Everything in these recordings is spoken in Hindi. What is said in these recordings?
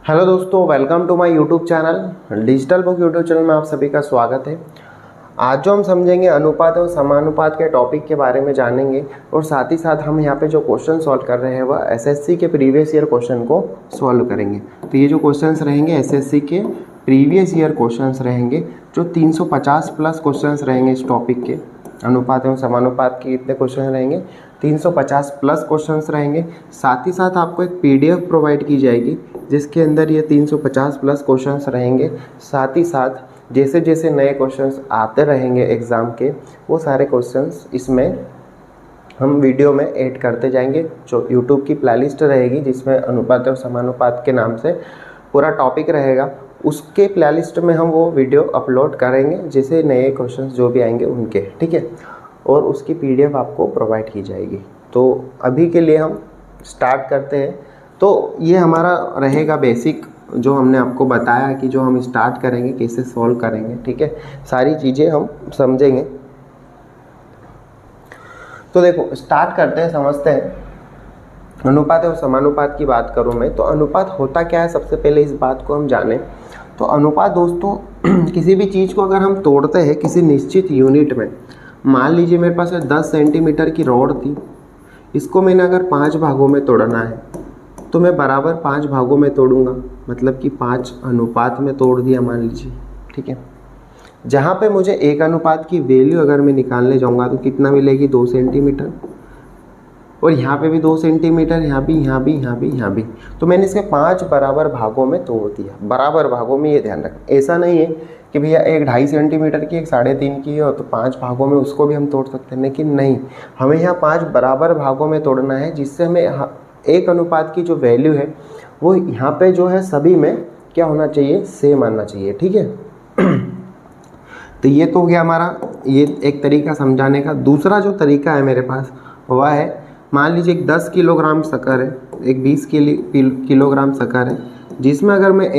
हेलो दोस्तों, welcome to my YouTube channel. Digital book YouTube channel में आप सभी का स्वागत है। आज जो हम समझेंगे अनुपात और समानुपात के टॉपिक के बारे में जानेंगे और साथ ही साथ हम यहाँ पे जो क्वेश्चन सॉल्व कर रहे हैं वह एसएससी के प्रीवियस ईयर क्वेश्चन को सॉल्व करेंगे। तो ये जो क्वेश्चंस रहेंगे एसएससी के प्रीवियस ईयर क्वेश्चंस रहेंगे, जो 350 प्लस क्वेश्चंस रहेंगे इस टॉपिक के। अनुपात एवं समानुपात के कितने क्वेश्चन रहेंगे? 350 प्लस क्वेश्चंस रहेंगे। साथ ही साथ आपको एक पीडीएफ प्रोवाइड की जाएगी जिसके अंदर ये 350 प्लस क्वेश्चंस रहेंगे। साथ ही साथ जैसे जैसे नए क्वेश्चंस आते रहेंगे एग्ज़ाम के, वो सारे क्वेश्चंस इसमें हम वीडियो में ऐड करते जाएंगे। जो यूट्यूब की प्लेलिस्ट रहेगी जिसमें अनुपात और समानुपात के नाम से पूरा टॉपिक रहेगा, उसके प्लेलिस्ट में हम वो वीडियो अपलोड करेंगे जैसे नए क्वेश्चंस जो भी आएंगे उनके, ठीक है। और उसकी पीडीएफ आपको प्रोवाइड की जाएगी। तो अभी के लिए हम स्टार्ट करते हैं। तो ये हमारा रहेगा बेसिक, जो हमने आपको बताया कि जो हम स्टार्ट करेंगे कैसे सॉल्व करेंगे, ठीक है। सारी चीज़ें हम समझेंगे। तो देखो स्टार्ट करते हैं, समझते हैं। अनुपात और समानुपात की बात करूं मैं, तो अनुपात होता क्या है सबसे पहले इस बात को हम जानें। तो अनुपात दोस्तों किसी भी चीज़ को अगर हम तोड़ते हैं किसी निश्चित यूनिट में, मान लीजिए मेरे पास 10 सेंटीमीटर की रॉड थी, इसको मैंने अगर 5 भागों में तोड़ना है तो मैं बराबर 5 भागों में तोड़ूंगा, मतलब कि 5 अनुपात में तोड़ दिया मान लीजिए, ठीक है। जहाँ पे मुझे एक अनुपात की वैल्यू अगर मैं निकालने जाऊँगा तो कितना मिलेगी? 2 सेंटीमीटर। और यहाँ पे भी 2 सेंटीमीटर, यहाँ भी, यहाँ भी, यहाँ भी, यहाँ भी। तो मैंने इसके 5 बराबर भागों में तोड़ दिया। बराबर भागों में, ये ध्यान रखें, ऐसा नहीं है कि भैया एक 2.5 सेंटीमीटर की, एक 3.5 की है तो 5 भागों में उसको भी हम तोड़ सकते हैं, लेकिन नहीं, हमें यहाँ 5 बराबर भागों में तोड़ना है, जिससे हमें एक अनुपात की जो वैल्यू है वो यहाँ पे जो है सभी में क्या होना चाहिए? सेम आना चाहिए, ठीक है। तो ये तो हो गया हमारा ये एक तरीका समझाने का। दूसरा जो तरीका है मेरे पास वह है, मान लीजिए एक 10 किलोग्राम शक्कर है, एक 20 किलोग्राम शक्कर है, जिसमें अगर मैं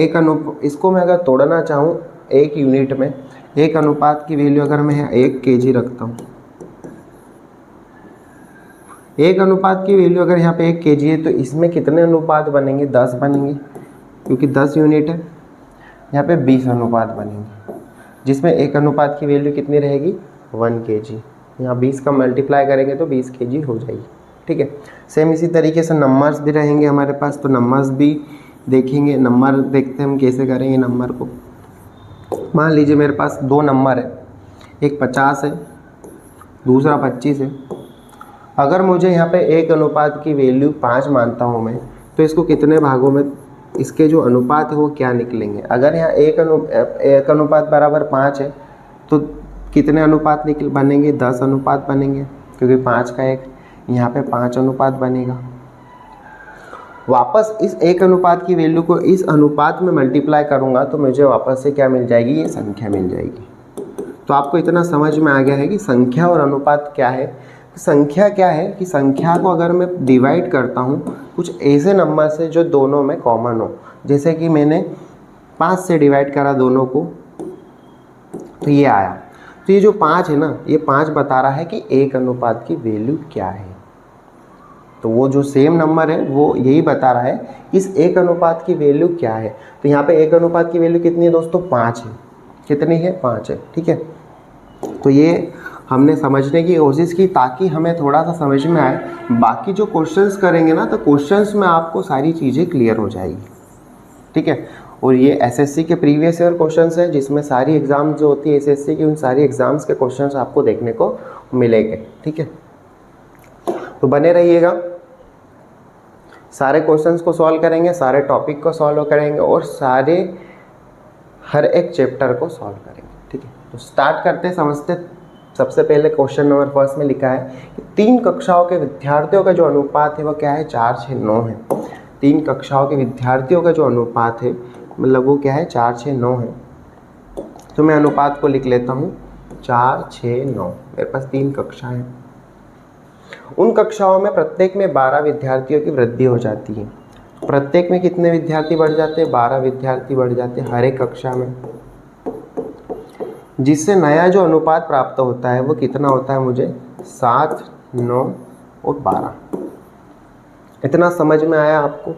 इसको मैं अगर तोड़ना चाहूँ एक यूनिट में, एक अनुपात की वैल्यू अगर मैं 1 केजी रखता हूँ, एक अनुपात की वैल्यू अगर यहाँ पे 1 केजी है, तो इसमें कितने अनुपात बनेंगे? 10 बनेंगे, क्योंकि 10 यूनिट है। यहाँ पे 20 अनुपात बनेंगे, जिसमें एक अनुपात की वैल्यू कितनी रहेगी? 1 केजी। यहाँ 20 का मल्टीप्लाई करेंगे तो 20 केजी हो जाएगी, ठीक है। सेम इसी तरीके से नंबर्स भी रहेंगे हमारे पास, तो नंबर्स भी देखेंगे। नंबर देखते हैं हम कैसे करेंगे नंबर को। मान लीजिए मेरे पास 2 नंबर है, एक 50 है, दूसरा 25 है। अगर मुझे यहाँ पे एक अनुपात की वैल्यू 5 मानता हूँ मैं, तो इसको कितने भागों में, इसके जो अनुपात है वो क्या निकलेंगे? अगर यहाँ एक अनुपात बराबर 5 है तो कितने अनुपात बनेंगे? 10 अनुपात बनेंगे, क्योंकि 5 का 1, यहाँ पे 5 अनुपात बनेगा। वापस इस एक अनुपात की वैल्यू को इस अनुपात में मल्टीप्लाई करूँगा तो मुझे वापस से क्या मिल जाएगी? ये संख्या मिल जाएगी। तो आपको इतना समझ में आ गया है कि संख्या और अनुपात क्या है। संख्या क्या है कि संख्या को अगर मैं डिवाइड करता हूँ कुछ ऐसे नंबर से जो दोनों में कॉमन हो, जैसे कि मैंने 5 से डिवाइड करा दोनों को, तो ये आया। तो ये जो 5 है ना, ये 5 बता रहा है कि एक अनुपात की वैल्यू क्या है। तो वो जो सेम नंबर है वो यही बता रहा है कि इस एक अनुपात की वैल्यू क्या है। तो यहाँ पे एक अनुपात की वैल्यू कितनी है दोस्तों? 5 है। कितनी है? 5 है, ठीक है। तो ये हमने समझने की कोशिश की ताकि हमें थोड़ा सा समझ में आए। बाकी जो क्वेश्चंस करेंगे ना, तो क्वेश्चंस में आपको सारी चीज़ें क्लियर हो जाएगी, ठीक है। और ये एसएससी के प्रीवियस ईयर क्वेश्चंस है, जिसमें सारी एग्जाम जो होती है एसएससी की, उन सारी एग्जाम्स के क्वेश्चंस आपको देखने को मिलेंगे, ठीक है। तो बने रहिएगा, सारे क्वेश्चंस को सॉल्व करेंगे, सारे टॉपिक को सॉल्व करेंगे और हर एक चैप्टर को सॉल्व करेंगे, ठीक है। तो स्टार्ट करते हैं, समझते। सबसे पहले क्वेश्चन नंबर फर्स्ट में लिखा है कि 3 कक्षाओं के विद्यार्थियों का जो अनुपात है वो क्या है? 4, 6, 9 है। 3 कक्षाओं के विद्यार्थियों का जो अनुपात है मतलब वो क्या है? 4, 6, 9 है। तो मैं अनुपात को लिख लेता हूँ 4, 6, 9। मेरे पास 3 कक्षाएं हैं। उन कक्षाओं में प्रत्येक में 12 विद्यार्थियों की वृद्धि हो जाती है। प्रत्येक में कितने विद्यार्थी बढ़ जाते हैं? 12 विद्यार्थी बढ़ जाते हैं हर एक कक्षा में, जिससे नया जो अनुपात प्राप्त होता है वो कितना होता है? मुझे 7, 9 और 12। इतना समझ में आया आपको?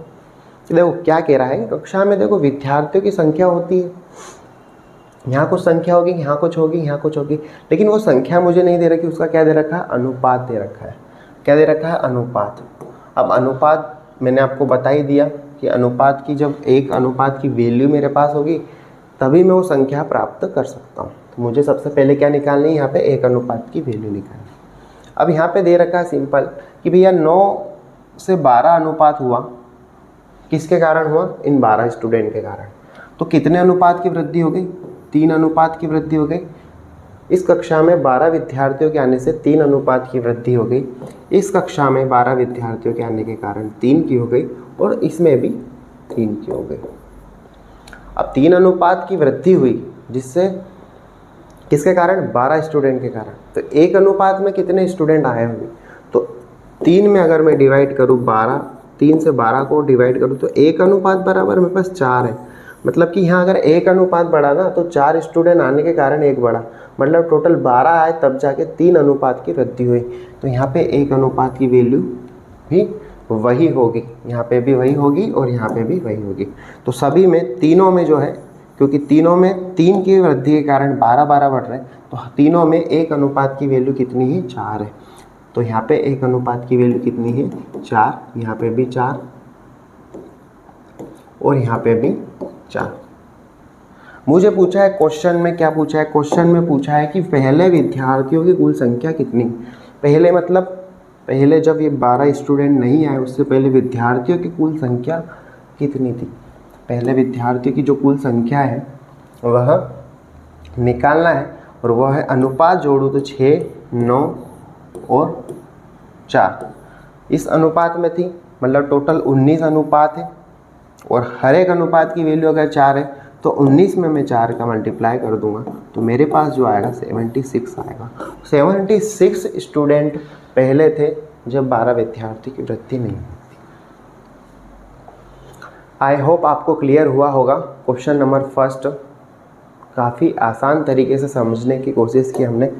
देखो क्या कह रहा है, कक्षा में देखो विद्यार्थियों की संख्या होती है, यहाँ कुछ संख्या होगी, यहाँ कुछ होगी, यहाँ कुछ होगी, लेकिन वो संख्या मुझे नहीं दे रखी, उसका क्या दे रखा है, अनुपात दे रखा है। क्या दे रखा है, अनुपात। अब अनुपात मैंने आपको बता ही दिया कि अनुपात की जब एक अनुपात की वैल्यू मेरे पास होगी तभी मैं वो संख्या प्राप्त कर सकता हूँ। तो मुझे सबसे पहले क्या निकालनी है, यहाँ पे एक अनुपात की वैल्यू निकालनी। अब यहाँ पे दे रखा है सिंपल कि भैया 9 से 12 अनुपात हुआ, किसके कारण हुआ, इन 12 स्टूडेंट के कारण। तो कितने अनुपात की वृद्धि हो गई, 3 अनुपात की वृद्धि हो गई। इस कक्षा में 12 विद्यार्थियों के आने से 3 अनुपात की वृद्धि हो गई। इस कक्षा में 12 विद्यार्थियों के आने के कारण 3 की हो गई और इसमें भी 3 की हो गई। अब 3 अनुपात की वृद्धि हुई जिससे किसके कारण, 12 स्टूडेंट के कारण। तो एक अनुपात में कितने स्टूडेंट आए होंगे, तो 3 में अगर मैं डिवाइड करूँ 12, 3 से 12 को डिवाइड करूँ तो एक अनुपात बराबर मेरे पास 4 है। मतलब कि यहाँ अगर एक अनुपात बढ़ा ना तो 4 स्टूडेंट आने के कारण एक बढ़ा, मतलब टोटल 12 आए तब जाके 3 अनुपात की वृद्धि हुई। तो यहाँ पे एक अनुपात की वैल्यू भी वही होगी, यहाँ पे भी वही होगी और यहाँ पे भी वही होगी। तो सभी में, तीनों में जो है, क्योंकि तीनों में 3 की वृद्धि के कारण 12-12 बढ़ रहे हैं, तो तीनों में एक अनुपात की वैल्यू कितनी है, 4 है। तो यहाँ पे एक अनुपात की वैल्यू कितनी है, 4, यहाँ पे भी 4 और यहाँ पे भी 4। मुझे पूछा है क्वेश्चन में, क्या पूछा है, क्वेश्चन में पूछा है कि पहले विद्यार्थियों की कुल संख्या कितनी। पहले मतलब पहले जब ये 12 स्टूडेंट नहीं आए उससे पहले विद्यार्थियों की कुल संख्या कितनी थी। पहले विद्यार्थियों की जो कुल संख्या है वह निकालना है और वह है, अनुपात जोड़ो तो 6, 9 और 4 इस अनुपात में थी, मतलब टोटल 19 अनुपात है और हर एक अनुपात की वैल्यू अगर 4 है तो 19 में मैं 4 का मल्टीप्लाई कर दूंगा तो मेरे पास जो आएगा 76 आएगा। 76 स्टूडेंट पहले थे जब 12 विद्यार्थी की वृद्धि नहीं हुई थी। आई होप आपको क्लियर हुआ होगा। क्वेश्चन नंबर फर्स्ट काफ़ी आसान तरीके से समझने की कोशिश की हमने।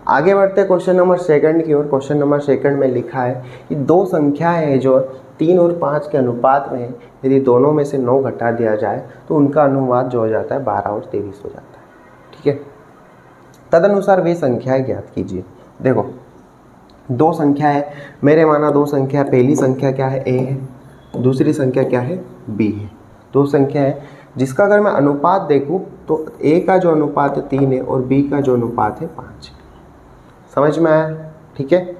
आगे बढ़ते क्वेश्चन नंबर सेकंड की ओर। क्वेश्चन नंबर सेकंड में लिखा है कि दो संख्याएं हैं जो 3 और 5 के अनुपात में है, यदि दोनों में से 9 घटा दिया जाए तो उनका अनुपात जो हो जाता है 12 और 23 हो जाता है। ठीक है, तदनुसार वे संख्याएं ज्ञात कीजिए। देखो दो संख्या है, मेरे माना दो संख्या, पहली संख्या क्या है, a है, दूसरी संख्या क्या है, b है। दो संख्या है जिसका अगर मैं अनुपात देखूं तो a का जो अनुपात है 3 है और b का जो अनुपात है 5 है। समझ में आया? ठीक है,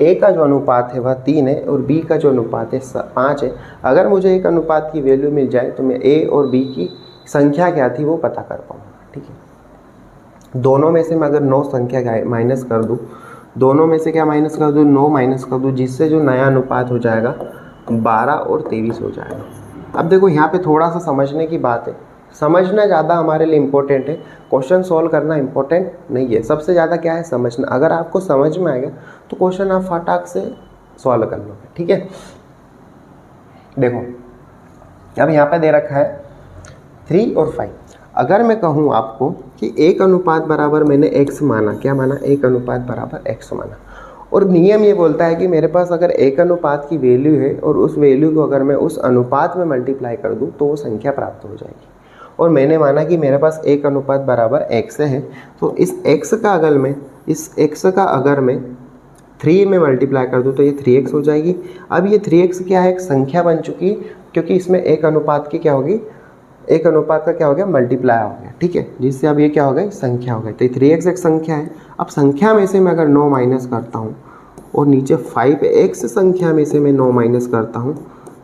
a का जो अनुपात है वह 3 है और b का जो अनुपात है 5 है। अगर मुझे एक अनुपात की वैल्यू मिल जाए तो मैं a और b की संख्या क्या थी वो पता कर पाऊंगा। ठीक है, दोनों में से मैं अगर 9 संख्या माइनस कर दूं, दोनों में से क्या माइनस कर दूं, 9 माइनस कर दूं, जिससे जो नया अनुपात हो जाएगा 12 और 23 हो जाएगा। अब देखो यहाँ पे थोड़ा सा समझने की बात है, समझना ज़्यादा हमारे लिए इम्पोर्टेंट है, क्वेश्चन सॉल्व करना इम्पोर्टेंट नहीं है। सबसे ज़्यादा क्या है, समझना। अगर आपको समझ में आएगा तो क्वेश्चन आप फटाक से सॉल्व कर लोगे। ठीक है, देखो अब यहाँ पे दे रखा है 3 और 5। अगर मैं कहूँ आपको कि एक अनुपात बराबर मैंने x माना, क्या माना, एक अनुपात बराबर x माना, और नियम ये बोलता है कि मेरे पास अगर एक अनुपात की वैल्यू है और उस वैल्यू को अगर मैं उस अनुपात में मल्टीप्लाई कर दूं तो वो संख्या प्राप्त हो जाएगी। और मैंने माना कि मेरे पास एक अनुपात बराबर x है, तो इस x का अगर मैं 3 में मल्टीप्लाई कर दूं तो ये 3x हो जाएगी। अब ये 3x क्या है, एक संख्या बन चुकी, क्योंकि इसमें एक अनुपात की क्या होगी, एक अनुपात का क्या हो गया, मल्टीप्लाई हो गया। ठीक है, जिससे अब ये क्या हो गया, संख्या हो गई। तो 3x एक संख्या है। अब संख्या में से मैं अगर 9 माइनस करता हूँ और नीचे 5x संख्या में से मैं 9 माइनस करता हूँ,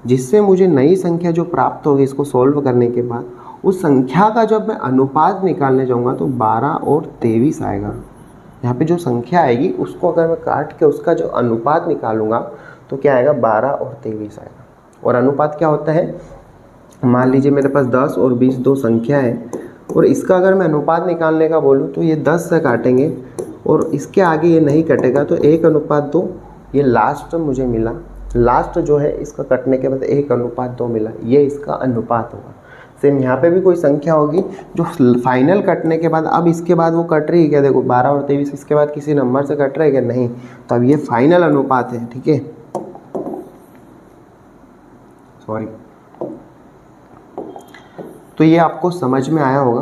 जिससे मुझे नई संख्या जो प्राप्त होगी इसको सॉल्व करने के बाद, उस संख्या का जब मैं अनुपात निकालने जाऊँगा तो 12 और 23 आएगा। यहाँ पे जो संख्या आएगी उसको अगर मैं काट के उसका जो अनुपात निकालूंगा तो क्या आएगा, 12 और 23 आएगा। और अनुपात क्या होता है, मान लीजिए मेरे पास 10 और 20 दो संख्या है और इसका अगर मैं अनुपात निकालने का बोलूँ तो ये 10 से काटेंगे और इसके आगे ये नहीं कटेगा, तो 1:2 ये लास्ट मुझे मिला। लास्ट जो है इसका कटने के बाद 1:2 मिला, ये इसका अनुपात होगा। सेम यहाँ पे भी कोई संख्या होगी जो फाइनल कटने के बाद, अब इसके बाद वो कट रही है क्या, देखो 12 और 23 इसके बाद किसी नंबर से कट रहा है क्या, नहीं, तो अब ये फाइनल अनुपात है। ठीक है, सॉरी, तो ये आपको समझ में आया होगा।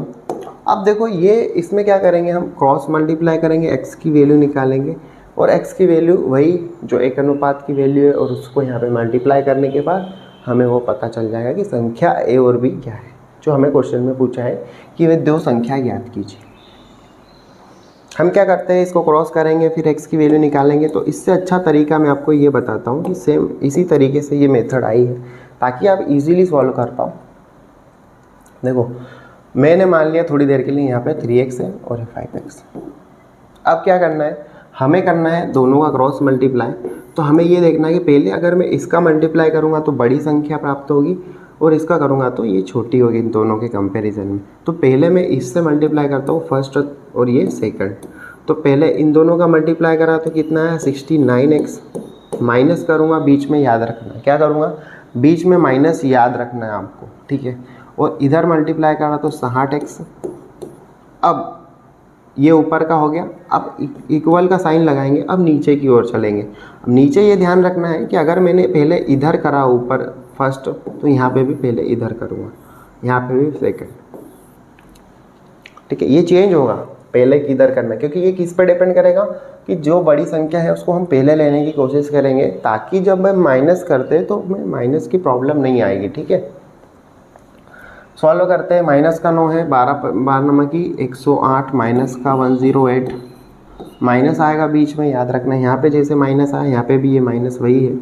अब देखो ये इसमें क्या करेंगे, हम क्रॉस मल्टीप्लाई करेंगे, x की वैल्यू निकालेंगे और x की वैल्यू वही जो एक अनुपात की वैल्यू है और उसको यहाँ पे मल्टीप्लाई करने के बाद हमें वो पता चल जाएगा कि संख्या a और b क्या है, जो हमें क्वेश्चन में पूछा है कि वे दो संख्या ज्ञात कीजिए। हम क्या करते हैं, इसको क्रॉस करेंगे फिर x की वैल्यू निकालेंगे। तो इससे अच्छा तरीका मैं आपको ये बताता हूँ कि सेम इसी तरीके से ये मेथड आई है ताकि आप इजीली सॉल्व कर पाओ। देखो मैंने मान लिया थोड़ी देर के लिए यहाँ पे 3x है और 5x। अब क्या करना है, हमें करना है दोनों का क्रॉस मल्टीप्लाई। तो हमें ये देखना है कि पहले अगर मैं इसका मल्टीप्लाई करूँगा तो बड़ी संख्या प्राप्त होगी और इसका करूँगा तो ये छोटी होगी इन दोनों के कंपैरिजन में। तो पहले मैं इससे मल्टीप्लाई करता हूँ फर्स्ट और ये सेकंड। तो पहले इन दोनों का मल्टीप्लाई करा तो कितना है 69x, माइनस करूँगा, बीच में याद रखना है, क्या करूँगा बीच में माइनस याद रखना है आपको, ठीक है। और इधर मल्टीप्लाई करा तो 60x। अब ये ऊपर का हो गया, अब इक्वल का साइन लगाएंगे, अब नीचे की ओर चलेंगे। अब नीचे ये ध्यान रखना है कि अगर मैंने पहले इधर करा ऊपर फर्स्ट तो यहाँ पे भी पहले इधर करूँगा, यहाँ पे भी सेकंड, ठीक है। ये चेंज होगा पहले किधर करना, क्योंकि ये किस पर डिपेंड करेगा कि जो बड़ी संख्या है उसको हम पहले लेने की कोशिश करेंगे ताकि जब हम माइनस करते तो हमें माइनस की प्रॉब्लम नहीं आएगी, ठीक है। सॉल्व करते हैं। माइनस का 9 है, 12 नंबर की 108 माइनस का 108, माइनस आएगा बीच में, याद रखना है यहाँ पे जैसे माइनस आया यहाँ पे भी ये माइनस वही है।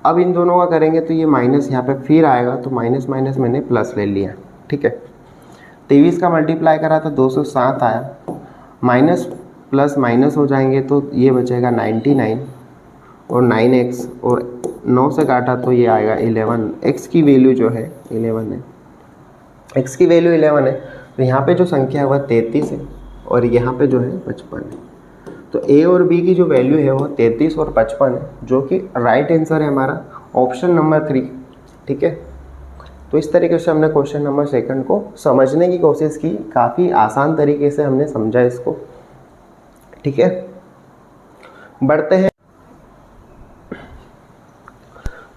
अब इन दोनों का करेंगे तो ये माइनस यहाँ पे फिर आएगा, तो माइनस माइनस मैंने प्लस ले लिया, ठीक है। 23 का मल्टीप्लाई करा था 207 आया, माइनस प्लस माइनस हो जाएंगे तो ये बचेगा 99 और 9x और 9 से काटा तो ये आएगा 11। x की वैल्यू जो है 11 है, x की वैल्यू 11 है। तो यहाँ पे जो संख्या है वह 33 है और यहाँ पे जो है 55 है। तो a और b की जो वैल्यू है वो 33 और 55 है, जो कि राइट आंसर है हमारा ऑप्शन नंबर 3, ठीक है। तो इस तरीके से हमने क्वेश्चन नंबर सेकंड को समझने की कोशिश की, काफ़ी आसान तरीके से हमने समझा इसको, ठीक है। बढ़ते हैं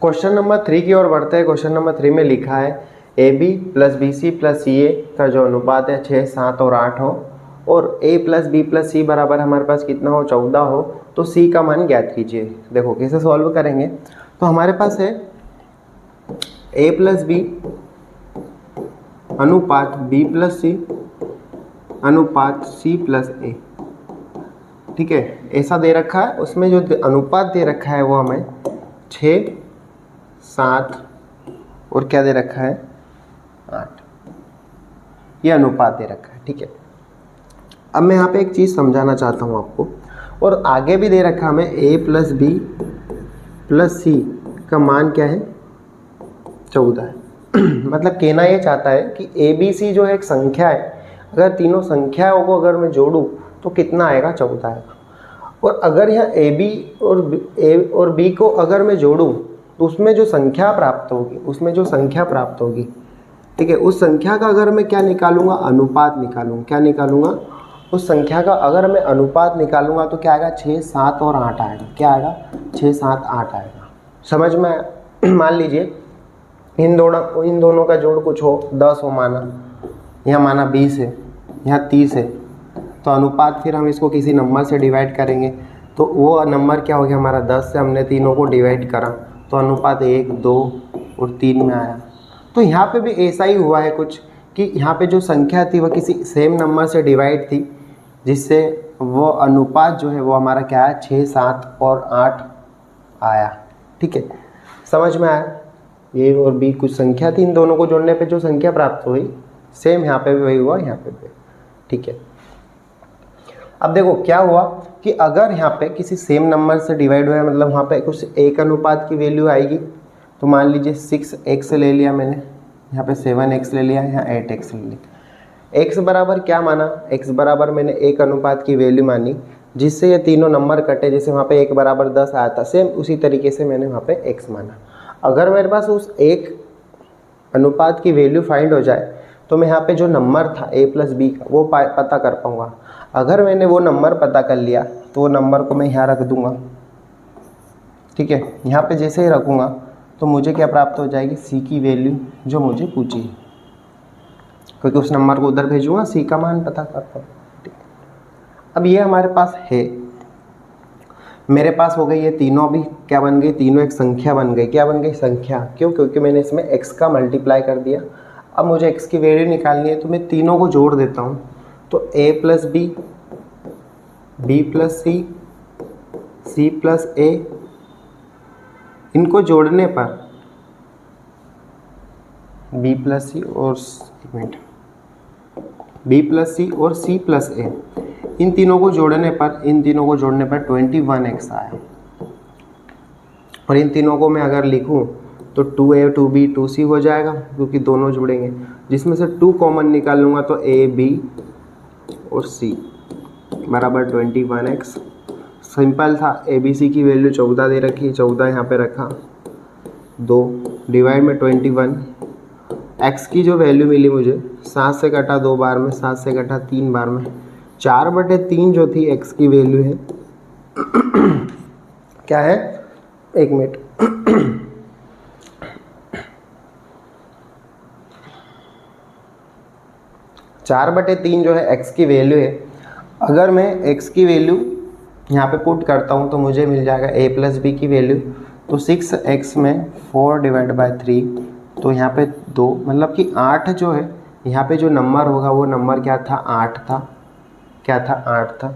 क्वेश्चन नंबर 3 की ओर बढ़ते हैं। क्वेश्चन नंबर 3 में लिखा है AB plus BC plus CA का जो अनुपात है 6, 7 और 8 हो और A plus B plus C बराबर हमारे पास कितना हो 14 हो, तो C का मान ज्ञात कीजिए। देखो कैसे सॉल्व करेंगे, तो हमारे पास है A प्लस B अनुपात B प्लस C अनुपात C प्लस A, ठीक है। ऐसा दे रखा है, उसमें जो अनुपात दे रखा है वो हमें 6, 7 और क्या दे रखा है 8, ये अनुपात दे रखा है, ठीक है। अब मैं यहाँ पे एक चीज़ समझाना चाहता हूँ आपको, और आगे भी दे रखा हमें A plus B plus C का मान क्या है 14 है। मतलब कहना ये चाहता है कि ABC जो है एक संख्या है, अगर तीनों संख्याओं को अगर मैं जोड़ूँ तो कितना आएगा 14 आएगा। और अगर यहाँ AB और B को अगर मैं जोड़ूँ तो उसमें जो संख्या प्राप्त होगी, ठीक है, उस संख्या का अगर मैं क्या निकालूंगा अनुपात निकालूंगा, क्या निकालूंगा उस संख्या का अगर मैं अनुपात निकालूंगा तो क्या आएगा 6, 7 और 8 आएगा, क्या आएगा 6, 7, 8 आएगा। समझ में मान लीजिए इन दोनों का जोड़ कुछ हो 10 हो, माना यहाँ माना 20 है, यहाँ 30 है, तो अनुपात फिर हम इसको किसी नंबर से डिवाइड करेंगे तो वो नंबर क्या हो गया हमारा 10 से हमने तीनों को डिवाइड करा तो अनुपात 1, 2 और 3 में आया। तो यहाँ पे भी ऐसा ही हुआ है कुछ कि यहाँ पे जो संख्या थी वह किसी सेम नंबर से डिवाइड थी, जिससे वो अनुपात जो है वो हमारा क्या है 6, 7 और 8 आया, ठीक है। समझ में आया, ए और बी कुछ संख्या थी, इन दोनों को जोड़ने पे जो संख्या प्राप्त हुई सेम यहाँ पे भी वही हुआ, यहाँ पे भी, ठीक है। अब देखो क्या हुआ कि अगर यहाँ पे किसी सेम नंबर से डिवाइड हुआ है, मतलब वहाँ पे कुछ एक अनुपात की वैल्यू आएगी, तो मान लीजिए 6x ले लिया मैंने, यहाँ पे 7x ले लिया, यहाँ 8x ले लिया। x बराबर क्या माना, x बराबर मैंने एक अनुपात की वैल्यू मानी जिससे ये तीनों नंबर कटे, जैसे वहाँ पे 1 बराबर 10 आया था, सेम उसी तरीके से मैंने वहाँ पे x माना। अगर मेरे पास उस एक अनुपात की वैल्यू फाइंड हो जाए तो मैं यहाँ पे जो नंबर था a प्लस बी का वो पता कर पाऊँगा। अगर मैंने वो नंबर पता कर लिया तो वो नंबर को मैं यहाँ रख दूँगा, ठीक है। यहाँ पे जैसे ही रखूँगा तो मुझे क्या प्राप्त हो जाएगी, c की वैल्यू जो मुझे पूछी है, क्योंकि उस नंबर को उधर भेजूंगा, सी का मान पता करता हूँ। अब ये हमारे पास है, मेरे पास हो गई ये तीनों भी क्या बन गई, तीनों एक संख्या बन गई। क्या बन गई? संख्या। क्यों? क्योंकि मैंने इसमें x का मल्टीप्लाई कर दिया। अब मुझे x की वैल्यू निकालनी है तो मैं तीनों को जोड़ देता हूँ। तो a plus B, b plus C, c plus a, इनको जोड़ने पर b प्लस सी और b प्लस सी और c प्लस a, इन तीनों को जोड़ने पर 21x आया। और इन तीनों को मैं अगर लिखूं तो 2a 2b 2c हो जाएगा, क्योंकि दोनों जुड़ेंगे। जिसमें से 2 कॉमन निकाल लूँगा तो a b और c बराबर 21x। सिंपल था, a b c की वैल्यू 14 दे रखी, 14 यहाँ पे रखा, 2 डिवाइड में 21। x की जो वैल्यू मिली मुझे 7 से कटा 2 बार में, 7 से कटा 3 बार में, 4/3 जो थी x की वैल्यू है क्या है, 1 मिनट 4/3 जो है x की वैल्यू है। अगर मैं x की वैल्यू यहाँ पे पुट करता हूँ तो मुझे मिल जाएगा a प्लस बी की वैल्यू, तो 6x में 4 डिवाइड बाय 3, तो यहाँ पे 2, मतलब कि 8 जो है, यहाँ पे जो नंबर होगा वो नंबर क्या था, 8 था। क्या था? 8 था।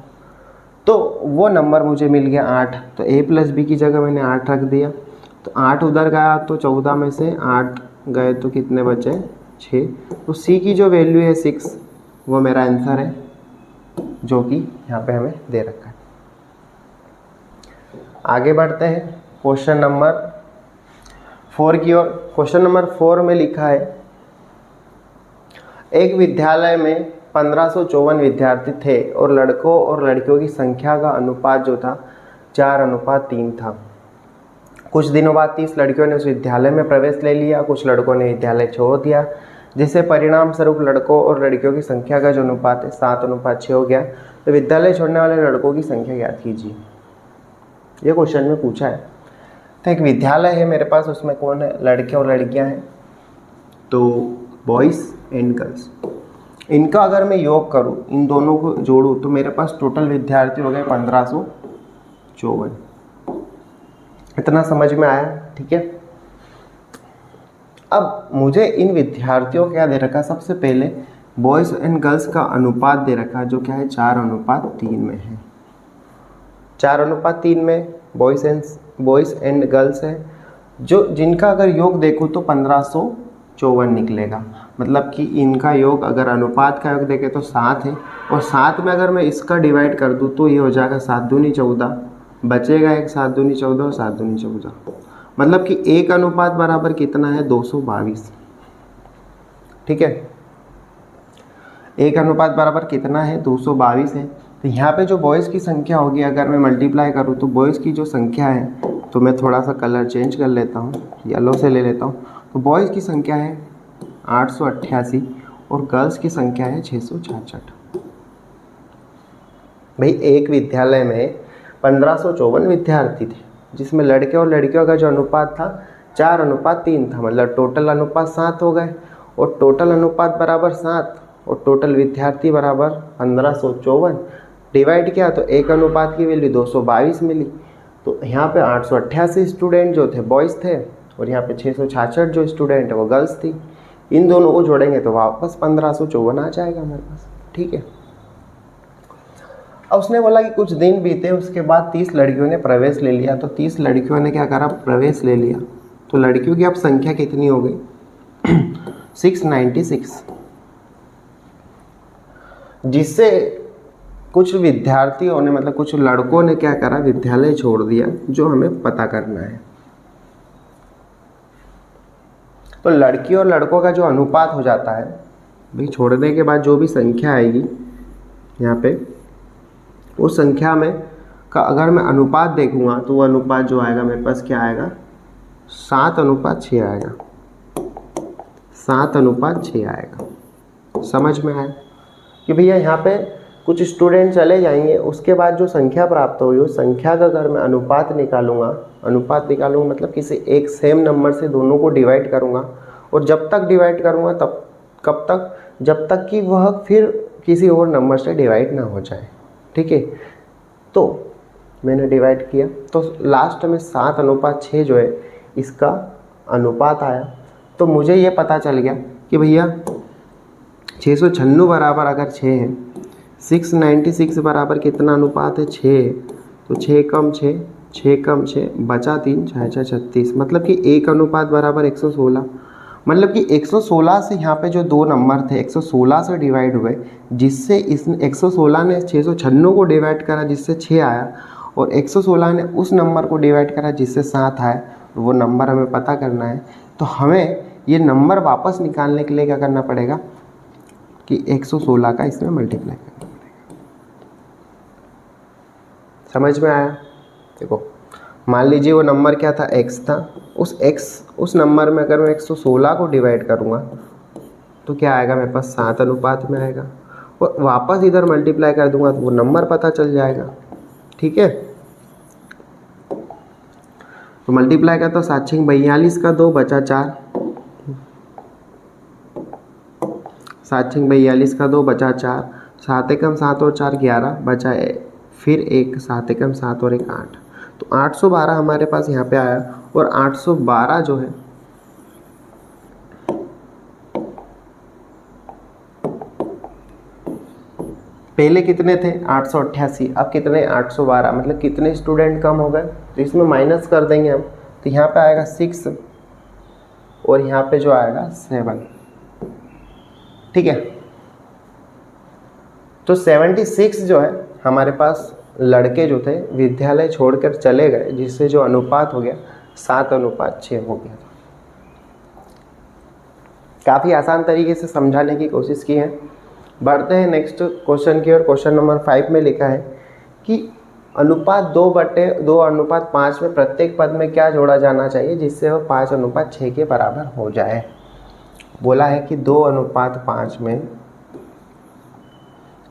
तो वो नंबर मुझे मिल गया 8, तो a प्लस बी की जगह मैंने 8 रख दिया। तो 8 उधर गया तो 14 में से 8 गए तो कितने बचे, 6। तो c की जो वैल्यू है 6, वो मेरा आंसर है, जो कि यहाँ पे हमें दे रखा है। आगे बढ़ते हैं क्वेश्चन नंबर 4 की ओर। क्वेश्चन नंबर 4 में लिखा है, एक विद्यालय में 1554 विद्यार्थी थे और लड़कों और लड़कियों की संख्या का अनुपात जो था 4:3 था। कुछ दिनों बाद 30 लड़कियों ने उस विद्यालय में प्रवेश ले लिया, कुछ लड़कों ने विद्यालय छोड़ दिया, जिससे परिणाम स्वरूप लड़कों और लड़कियों की संख्या का जो अनुपात है 7:6 हो गया। तो विद्यालय छोड़ने वाले लड़कों की संख्या ज्ञात कीजिए। ये क्वेश्चन में पूछा है। तो एक विद्यालय है मेरे पास, उसमें कौन है, लड़के और लड़कियां हैं, तो बॉयज़ एंड गर्ल्स। इनका अगर मैं योग करूं, इन दोनों को जोड़ूं, तो मेरे पास टोटल विद्यार्थी हो गए 1554। इतना समझ में आया? ठीक है। अब मुझे इन विद्यार्थियों को क्या दे रखा, सबसे पहले बॉयज़ एंड गर्ल्स का अनुपात दे रखा, जो क्या है 4:3 में है। 4:3 में बॉयज़ एंड गर्ल्स है, जो जिनका अगर योग देखूँ तो 1554 निकलेगा। मतलब कि इनका योग, अगर अनुपात का योग देखें तो 7 है, और 7 में अगर मैं इसका डिवाइड कर दूँ तो ये हो जाएगा 7 दूनी 14, बचेगा एक 7 दूनी 14 और 7 दूनी 14। मतलब कि एक अनुपात बराबर कितना है, 222। ठीक है, एक अनुपात बराबर कितना है, 222 है। तो यहाँ पे जो बॉयज़ की संख्या होगी, अगर मैं मल्टीप्लाई करूँ तो बॉयज़ की जो संख्या है, तो मैं थोड़ा सा कलर चेंज कर लेता हूँ, येलो से ले लेता हूँ। तो बॉयज़ की संख्या है 888 और गर्ल्स की संख्या है 666। भाई एक विद्यालय में 1554 विद्यार्थी थे, जिसमें लड़के और लड़कियों का जो अनुपात था 4:3 था, मतलब टोटल अनुपात 7 हो गए, और टोटल अनुपात बराबर 7 और टोटल विद्यार्थी बराबर 1554। डिवाइड किया तो एक अनुपात की वैल्यू 222 मिली। तो यहाँ पे 888 स्टूडेंट जो थे बॉयज़ थे, और यहाँ पे 666 जो स्टूडेंट है वो गर्ल्स थी। इन दोनों को जोड़ेंगे तो वापस 1554 आ जाएगा हमारे पास। ठीक है। अब उसने बोला कि कुछ दिन बीते, उसके बाद 30 लड़कियों ने प्रवेश ले लिया। तो 30 लड़कियों ने क्या करा, प्रवेश ले लिया। तो लड़कियों की अब संख्या कितनी हो गई 696, जिससे कुछ विद्यार्थियों ने, मतलब कुछ लड़कों ने क्या करा, विद्यालय छोड़ दिया, जो हमें पता करना है। तो लड़की और लड़कों का जो अनुपात हो जाता है भाई, छोड़ने के बाद जो भी संख्या आएगी यहाँ पे, उस संख्या में का अगर मैं अनुपात देखूंगा तो वो अनुपात जो आएगा मेरे पास क्या आएगा, 7:6 आएगा। 7:6 आएगा। समझ में आया कि भैया यहाँ पे कुछ स्टूडेंट चले जाएंगे, उसके बाद जो संख्या प्राप्त होगी उस संख्या का अगर मैं अनुपात निकालूंगा मतलब किसी एक सेम नंबर से दोनों को डिवाइड करूंगा, और जब तक डिवाइड करूंगा तब कब तक? जब तक कि वह फिर किसी और नंबर से डिवाइड ना हो जाए। ठीक है, तो मैंने डिवाइड किया तो लास्ट में 7:6 जो है इसका अनुपात आया। तो मुझे ये पता चल गया कि भैया 696 बराबर अगर 6 है, 696 बराबर कितना अनुपात है? 6। तो 6 कम 6, 6 कम 6 बचा 3, 6 6 36, मतलब कि 1 अनुपात बराबर 116। मतलब कि 116 से यहाँ पे जो दो नंबर थे 116 से डिवाइड हुए, जिससे इस 116 ने 696 को डिवाइड करा जिससे 6 आया, और 116 ने उस नंबर को डिवाइड करा जिससे 7 आया। तो वो नंबर हमें पता करना है। तो हमें ये नंबर वापस निकालने के लिए क्या करना पड़ेगा कि 116 का इसमें मल्टीप्लाई करना पड़ेगा। समझ में आया? देखो, मान लीजिए वो नंबर क्या था? x था। उस नंबर में अगर मैं 116 को डिवाइड करूँगा तो क्या आएगा मेरे पास? 7 अनुपात में आएगा, और वापस इधर मल्टीप्लाई कर दूंगा तो वो नंबर पता चल जाएगा। ठीक है, तो मल्टीप्लाई का तो 7 6 42 का 2 बचा 4, 7 6 42 का 2 बचा 4, 7 एकम 7 और 4 11 बचा फिर एक 7 एकम 7 और 1 8। तो 812 हमारे पास यहाँ पे आया। और 812 जो है पहले कितने थे? 888, अब कितने? 812, मतलब कितने स्टूडेंट कम हो गए? तो इसमें माइनस कर देंगे हम, तो यहाँ पे आएगा 6 और यहाँ पे जो आएगा 7। ठीक है, तो 76 जो है हमारे पास लड़के जो थे विद्यालय छोड़कर चले गए, जिससे जो अनुपात हो गया 7:6 हो गया। काफ़ी आसान तरीके से समझाने की कोशिश की है। बढ़ते हैं नेक्स्ट क्वेश्चन की ओर। क्वेश्चन नंबर 5 में लिखा है कि अनुपात 2/2:5 में प्रत्येक पद में क्या जोड़ा जाना चाहिए जिससे वह 5:6 के बराबर हो जाए। बोला है कि 2:5 में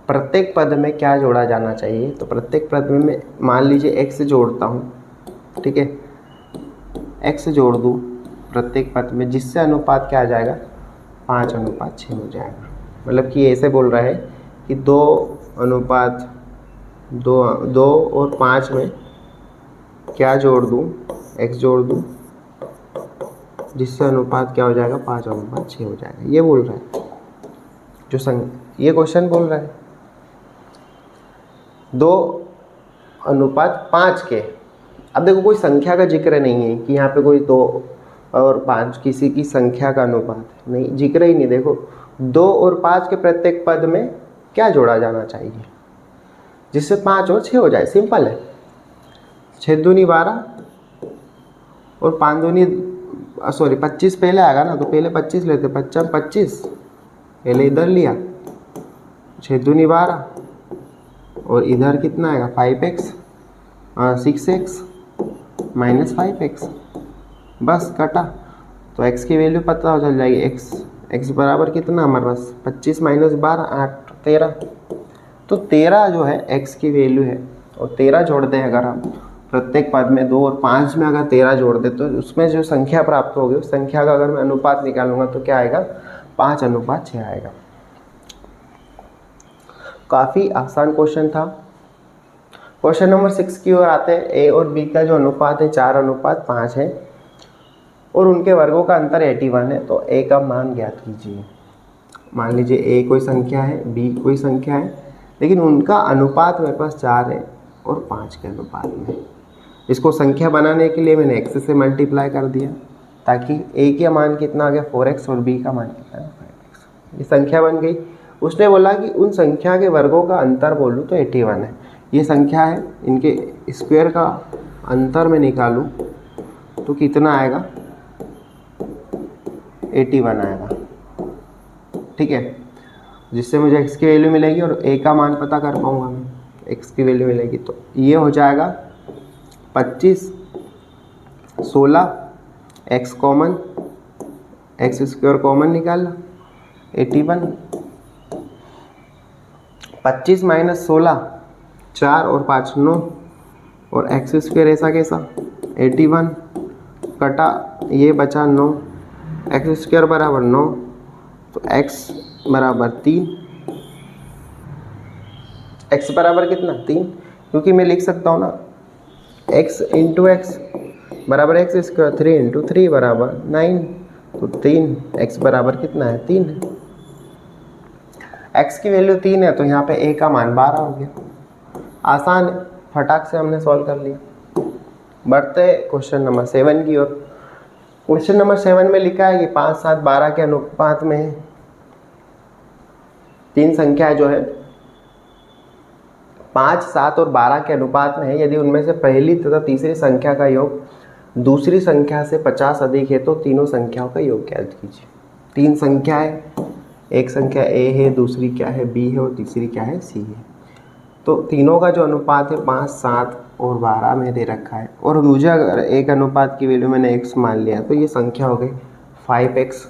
प्रत्येक पद में क्या जोड़ा जाना चाहिए। तो प्रत्येक पद में मैं मान लीजिए x जोड़ता हूँ। ठीक है, x जोड़ दूँ प्रत्येक पद में, जिससे अनुपात क्या आ जाएगा? 5:6 हो जाएगा। मतलब कि ऐसे बोल रहा है कि 2 और 5 में क्या जोड़ दूँ? x जोड़ दूँ, जिससे अनुपात क्या हो जाएगा? 5:6 हो जाएगा। ये बोल रहा है ये क्वेश्चन बोल रहा है 2:5 के। अब देखो, कोई संख्या का जिक्र नहीं है कि यहाँ पे कोई 2 और 5 किसी की संख्या का अनुपात नहीं, जिक्र ही नहीं। देखो, 2 और 5 के प्रत्येक पद में क्या जोड़ा जाना चाहिए जिससे 5 और 6 हो जाए? सिंपल है, 6 दूनी 12 और 5 दूनी 25 पहले आएगा ना, तो पहले 25 लेते, 25 पहले इधर लिया, 6 दूनी 12 और इधर कितना आएगा? 5x 6x माइनस 5x, बस कटा। तो x की वैल्यू पता हो चल जाएगी। x बराबर कितना हमारे पास? 25 माइनस 12 8 13। तो 13 जो है x की वैल्यू है, और 13 जोड़ दें अगर हम प्रत्येक पद में 2 और 5 में अगर 13 जोड़ दे तो उसमें जो संख्या प्राप्त होगी उस संख्या का अगर मैं अनुपात निकालूंगा तो क्या आएगा? 5:6 आएगा। काफ़ी आसान क्वेश्चन था। क्वेश्चन नंबर 6 की ओर आते हैं। a और b का जो अनुपात है 4:5 है और उनके वर्गों का अंतर 81 है। तो a का मान ज्ञात कीजिए। मान लीजिए a कोई संख्या है, b कोई संख्या है, लेकिन उनका अनुपात मेरे पास 4 है और 5 के अनुपात में। इसको संख्या बनाने के लिए मैंने x से मल्टीप्लाई कर दिया, ताकि a का मान कितना आ गया? 4x और b का मान कितना है? 5x। ये संख्या बन गई। उसने बोला कि उन संख्या के वर्गों का अंतर बोलूँ तो 81 है। ये संख्या है, इनके स्क्वायर का अंतर में निकालूँ तो कितना आएगा? 81 आएगा। ठीक है, जिससे मुझे x की वैल्यू मिलेगी और a का मान पता कर पाऊँगा मैं, x की वैल्यू मिलेगी। तो ये हो जाएगा 25 16 x common, x square common निकाला 81। 25 माइनस 16 4 और 5 9 और x स्क्वायर ऐसा कैसा? 81 कटा ये बचा 9, x स्क्वायर बराबर 9, तो x बराबर 3, x बराबर कितना 3, क्योंकि मैं लिख सकता हूँ ना x इंटू एक्स बराबर एक्स स्क्वायर, 3 इंटू 3 बराबर 9, तो 3, x बराबर कितना है 3 है। x की वैल्यू 3 है तो यहाँ पे a का मान 12 हो गया। आसान है, फटाक से हमने सॉल्व कर लिया। बढ़ते क्वेश्चन नंबर 7 की ओर। क्वेश्चन नंबर 7 में लिखा है कि 5, 7, 12 के अनुपात में तीन संख्या जो है 5, 7 और 12 के अनुपात में है। यदि उनमें से पहली तथा तीसरी संख्या का योग दूसरी संख्या से 50 अधिक है तो तीनों संख्याओं का योग ज्ञात कीजिए। तीन संख्या है, एक संख्या a है, दूसरी क्या है b है और तीसरी क्या है c है। तो तीनों का जो अनुपात है 5, 7 और 12 में दे रखा है, और मुझे अगर एक अनुपात की वैल्यू मैंने x मान लिया तो ये संख्या हो गई 5x,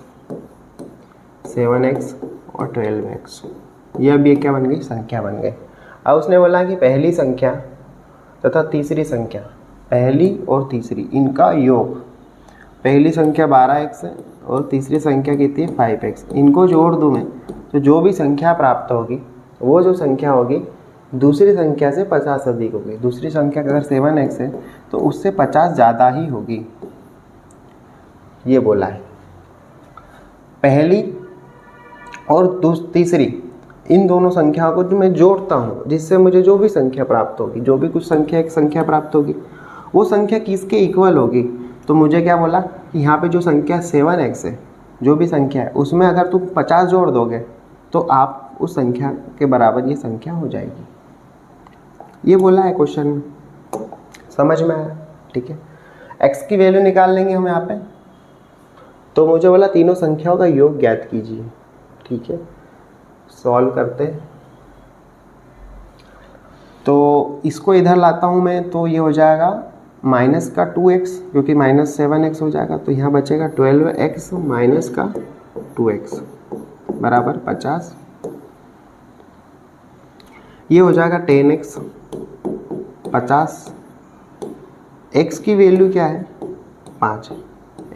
7x और 12x। ये अब ये क्या बन गई, संख्या बन गई। अब उसने बोला कि पहली संख्या तथा तीसरी संख्या, पहली और तीसरी इनका योग, पहली संख्या 12x है और तीसरी संख्या कितनी है 5x, इनको जोड़ दूँ मैं तो जो भी संख्या प्राप्त होगी वो जो संख्या होगी दूसरी संख्या से 50 अधिक होगी। दूसरी संख्या अगर 7x है तो उससे 50 ज़्यादा ही होगी, ये बोला है। पहली और तीसरी इन दोनों संख्याओं को जो मैं जोड़ता हूँ जिससे मुझे जो भी संख्या प्राप्त होगी, जो भी कुछ संख्या एक संख्या प्राप्त होगी वो संख्या किसके इक्वल होगी। तो मुझे क्या बोला कि यहाँ पे जो संख्या 7x है, जो भी संख्या है उसमें अगर तुम 50 जोड़ दोगे तो आप उस संख्या के बराबर ये संख्या हो जाएगी। ये बोला है क्वेश्चन में, समझ में आया, ठीक है। x की वैल्यू निकाल लेंगे हम यहाँ पे, तो मुझे बोला तीनों संख्याओं का योग ज्ञात कीजिए, ठीक है। सॉल्व करते हैं तो इसको इधर लाता हूँ मैं, तो ये हो जाएगा माइनस का 2x, क्योंकि माइनस 7x हो जाएगा तो यहाँ बचेगा 12x माइनस का 2x बराबर 50। ये हो जाएगा 10x 50। x की वैल्यू क्या है 5 है,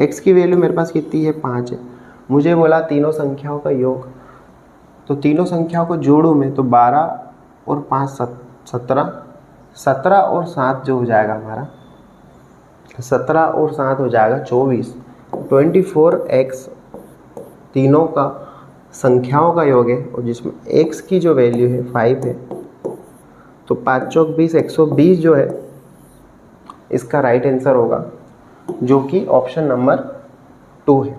x की वैल्यू मेरे पास कितनी है 5 है। मुझे बोला तीनों संख्याओं का योग, तो तीनों संख्याओं को जोड़ूँ मैं तो 12 और 5 17, 17 और 7 जो हो जाएगा हमारा 17 और 7 हो जाएगा 24, 24x तीनों का संख्याओं का योग है, और जिसमें x की जो वैल्यू है 5 है, तो 5 चौक 20, 120 जो है इसका राइट आंसर होगा, जो कि ऑप्शन नंबर 2 है।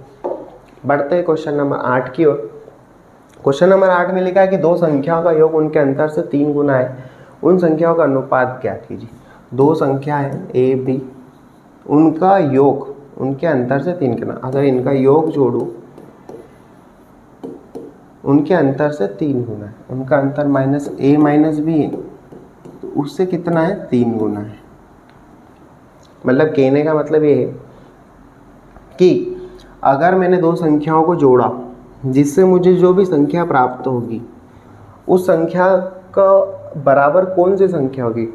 बढ़ते हैं क्वेश्चन नंबर 8 की ओर। क्वेश्चन नंबर 8 में लिखा है कि दो संख्याओं का योग उनके अंतर से 3 गुना है, उन संख्याओं का अनुपात ज्ञात कीजिए। दो संख्या है a b, उनका योग उनके अंतर से 3 गुना, अगर इनका योग जोड़ूं उनके अंतर से 3 गुना है, उनका अंतर माइनस a माइनस b है तो उससे कितना है 3 गुना है। मतलब कहने का मतलब ये है कि अगर मैंने दो संख्याओं को जोड़ा जिससे मुझे जो भी संख्या प्राप्त होगी उस संख्या का बराबर कौन सी संख्या होगी,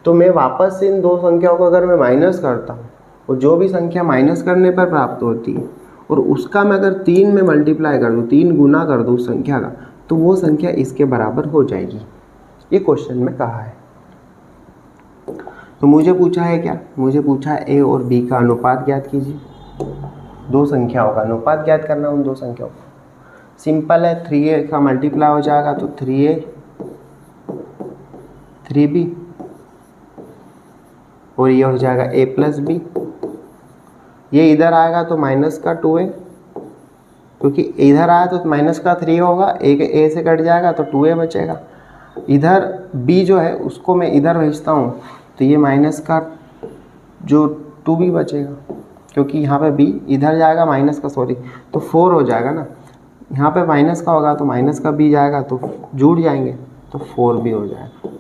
तो मैं वापस से इन दो संख्याओं को अगर मैं माइनस करता हूँ और जो भी संख्या माइनस करने पर प्राप्त होती है और उसका मैं अगर 3 में मल्टीप्लाई कर दूँ, 3 गुना कर दूँ उस संख्या का, तो वो संख्या इसके बराबर हो जाएगी। ये क्वेश्चन में कहा है। तो मुझे पूछा है क्या, मुझे पूछा है a और b का अनुपात ज्ञात कीजिए। दो संख्याओं का अनुपात ज्ञात करना, उन दो संख्याओं का सिंपल है, 3a का मल्टीप्लाई हो जाएगा तो 3a 3b, और ये हो जाएगा a प्लस b। ये इधर आएगा तो माइनस का 2a, क्योंकि इधर आया तो माइनस का 3 होगा, एक a से कट जाएगा तो 2a बचेगा। इधर b जो है उसको मैं इधर भेजता हूँ तो ये माइनस का जो 2b बचेगा, क्योंकि यहाँ पे b इधर जाएगा माइनस का, सॉरी, तो 4 हो जाएगा ना। यहाँ पे माइनस का होगा तो माइनस का b जाएगा तो जुड़ जाएंगे तो 4b हो जाएगा।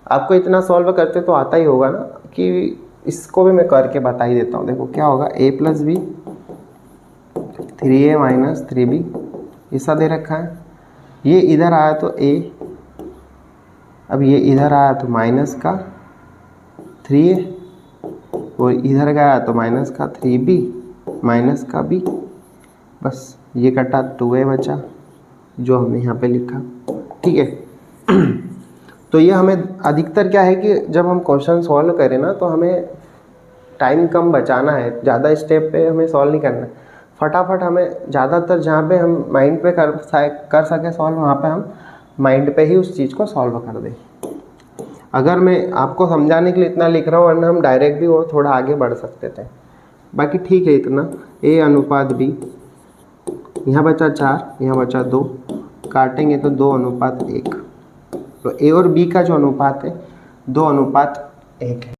आपको इतना सॉल्व करते तो आता ही होगा ना, कि इसको भी मैं करके बता ही देता हूँ। देखो क्या होगा, a plus B 3a minus 3b ऐसा दे रखा है। ये इधर आया तो a, अब ये इधर आया तो माइनस का 3a, और इधर गया तो माइनस का 3b माइनस का b। बस ये कटा 2a बचा जो हमने यहाँ पे लिखा, ठीक है। तो ये हमें अधिकतर क्या है कि जब हम क्वेश्चन सॉल्व करें ना तो हमें टाइम कम बचाना है, ज़्यादा स्टेप पे हमें सॉल्व नहीं करना है, फटाफट हमें ज़्यादातर जहाँ पे हम माइंड पे कर सके सॉल्व वहाँ पे हम माइंड पे ही उस चीज़ को सॉल्व कर दें। अगर मैं आपको समझाने के लिए इतना लिख रहा हूँ, वरना हम डायरेक्ट भी वो थोड़ा आगे बढ़ सकते थे। बाकी ठीक है इतना। a अनुपात b, यहाँ बचा 4, यहाँ बचा 2, काटेंगे तो 2 अनुपात 1। तो a और b का जो अनुपात है 2 अनुपात 1 है।